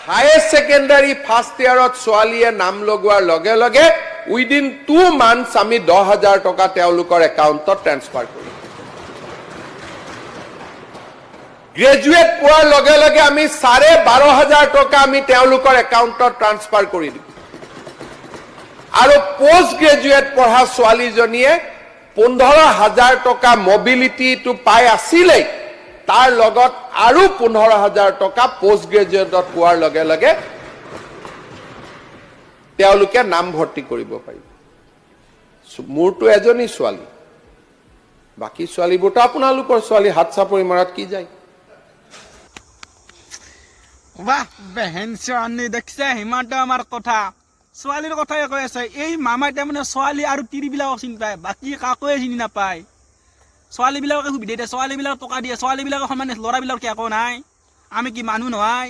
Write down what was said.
Higher secondary first ইয়াৰত ছোৱালীয়ে নাম লগোৱাৰ লগে লগে উইদিন 2 মান্থছ আমি 10,000 টকা তেওঁলোকৰ একাউণ্টত ট্ৰেন্সফাৰ কৰিম। গ্ৰেজুৱেট পোৱাৰ লগে লগে আমি 12,500 টকা আমি তেওঁলোকৰ একাউণ্টত ট্ৰান্সফাৰ কৰি দিম। আৰু পোষ্ট গ্ৰেজুৱেট পঢ়া ছোৱালীজনীয়ে 15,000 টকা মবিলিটিটো পাই আছিলেই, তাৰ লগত আৰু 15,000 টকা পোষ্ট গ্ৰেজুৱেটত পোৱাৰ লগে লগে তেওঁলোকে নাম ভৰ্তি কৰিব পাৰিব। মোৰতো এজনী ছোৱালী, বাকী ছোৱালীবোৰতো আপোনালোকৰ ছোৱালী, হাত চাপৰি মৰাত কি যায়। বাহ বেহেন ছোৱালী দেখছে হিমানটো আমাৰ কথা ছোৱালীৰ কথাই কৈ আছে। এই মামাই তাৰমানে ছোৱালী আৰু তিৰিবিলাকক চিনি পায়, বাকী কাকোৱে চিনি নাপায়। ছোৱালীবিলাকে সুবিধা দিয়ে, ছোৱালীবিলাকক টকা দিয়ে, ছোৱালীবিলাকৰ সমানে ল'ৰাবিলাকৰ একো নাই। আমি কি মানুহ নহয়?